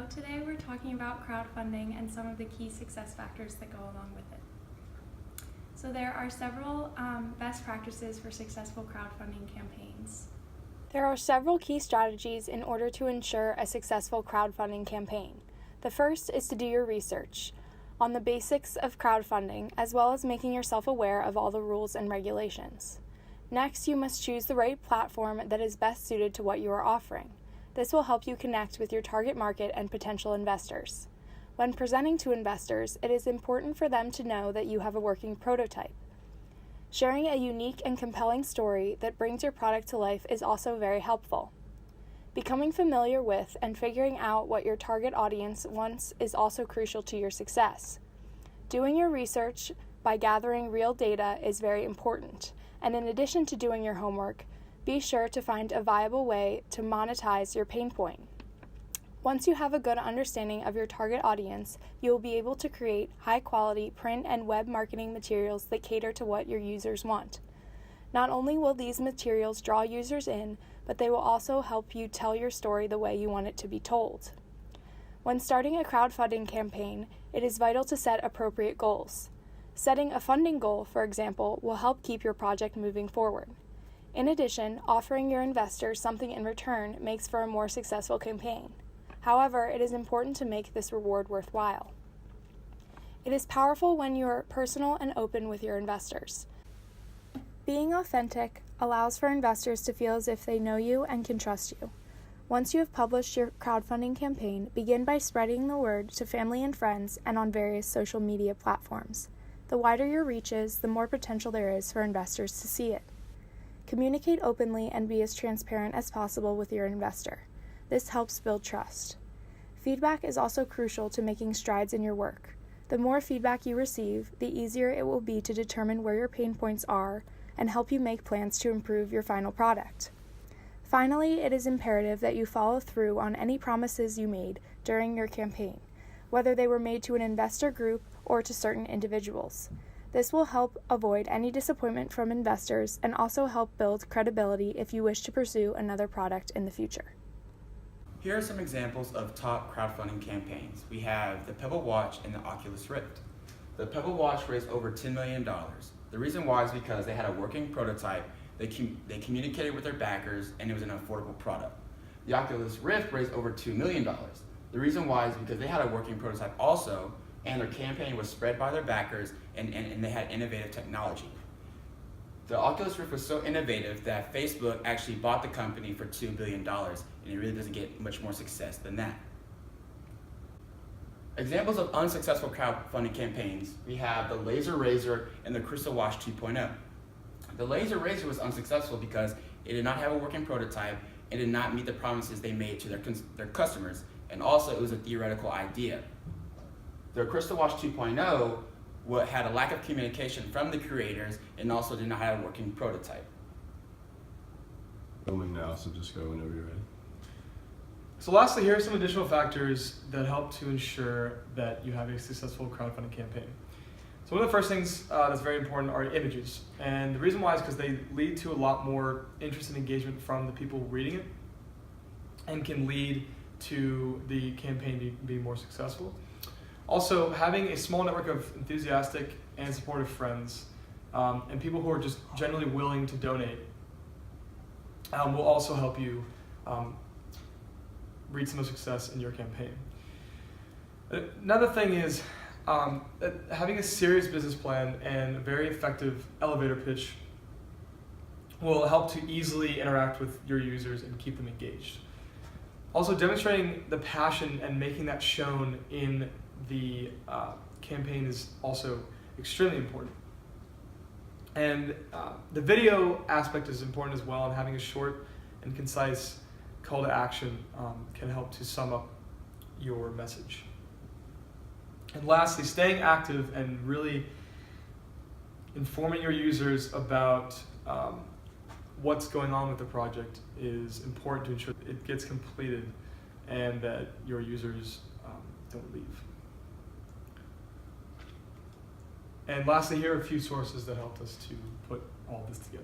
today we're talking about crowdfunding and some of the key success factors that go along with it. So there are several best practices for successful crowdfunding campaigns. There are several key strategies in order to ensure a successful crowdfunding campaign. The first is to do your research on the basics of crowdfunding, as well as making yourself aware of all the rules and regulations. Next, you must choose the right platform that is best suited to what you are offering. This will help you connect with your target market and potential investors. When presenting to investors, it is important for them to know that you have a working prototype. Sharing a unique and compelling story that brings your product to life is also very helpful. Becoming familiar with and figuring out what your target audience wants is also crucial to your success. Doing your research by gathering real data is very important, and in addition to doing your homework, be sure to find a viable way to monetize your pain point. Once you have a good understanding of your target audience, you will be able to create high-quality print and web marketing materials that cater to what your users want. Not only will these materials draw users in, but they will also help you tell your story the way you want it to be told. When starting a crowdfunding campaign, it is vital to set appropriate goals. Setting a funding goal, for example, will help keep your project moving forward. In addition, offering your investors something in return makes for a more successful campaign. However, it is important to make this reward worthwhile. It is powerful when you are personal and open with your investors. Being authentic allows for investors to feel as if they know you and can trust you. Once you have published your crowdfunding campaign, begin by spreading the word to family and friends and on various social media platforms. The wider your reach is, the more potential there is for investors to see it. Communicate openly and be as transparent as possible with your investor. This helps build trust. Feedback is also crucial to making strides in your work. The more feedback you receive, the easier it will be to determine where your pain points are and help you make plans to improve your final product. Finally, it is imperative that you follow through on any promises you made during your campaign, whether they were made to an investor group or to certain individuals. This will help avoid any disappointment from investors and also help build credibility if you wish to pursue another product in the future. Here are some examples of top crowdfunding campaigns. We have the Pebble Watch and the Oculus Rift. The Pebble Watch raised over $10 million. The reason why is because they had a working prototype, they communicated with their backers, and it was an affordable product. The Oculus Rift raised over $2 million. The reason why is because they had a working prototype also, and their campaign was spread by their backers, and they had innovative technology. The Oculus Rift was so innovative that Facebook actually bought the company for $2 billion, and it really doesn't get much more success than that. Examples of unsuccessful crowdfunding campaigns, we have the Laser Razor and the Crystal Watch 2.0. The Laser Razor was unsuccessful because it did not have a working prototype and did not meet the promises they made to their customers, and also it was a theoretical idea. The Crystal Watch 2.0 had a lack of communication from the creators and also did not have a working prototype. Filming now, so just go whenever you're ready. So lastly, here are some additional factors that help to ensure that you have a successful crowdfunding campaign. So one of the first things that's very important are images. And the reason why is because they lead to a lot more interest and engagement from the people reading it and can lead to the campaign being more successful. Also, having a small network of enthusiastic and supportive friends and people who are just generally willing to donate will also help you reach some success in your campaign. Another thing is having a serious business plan and a very effective elevator pitch will help to easily interact with your users and keep them engaged. Also, demonstrating the passion and making that shown in the campaign is also extremely important. And the video aspect is important as well, and having a short and concise call to action can help to sum up your message. And lastly, staying active and really informing your users about what's going on with the project is important to ensure that it gets completed and that your users don't leave. And lastly, here are a few sources that helped us to put all this together.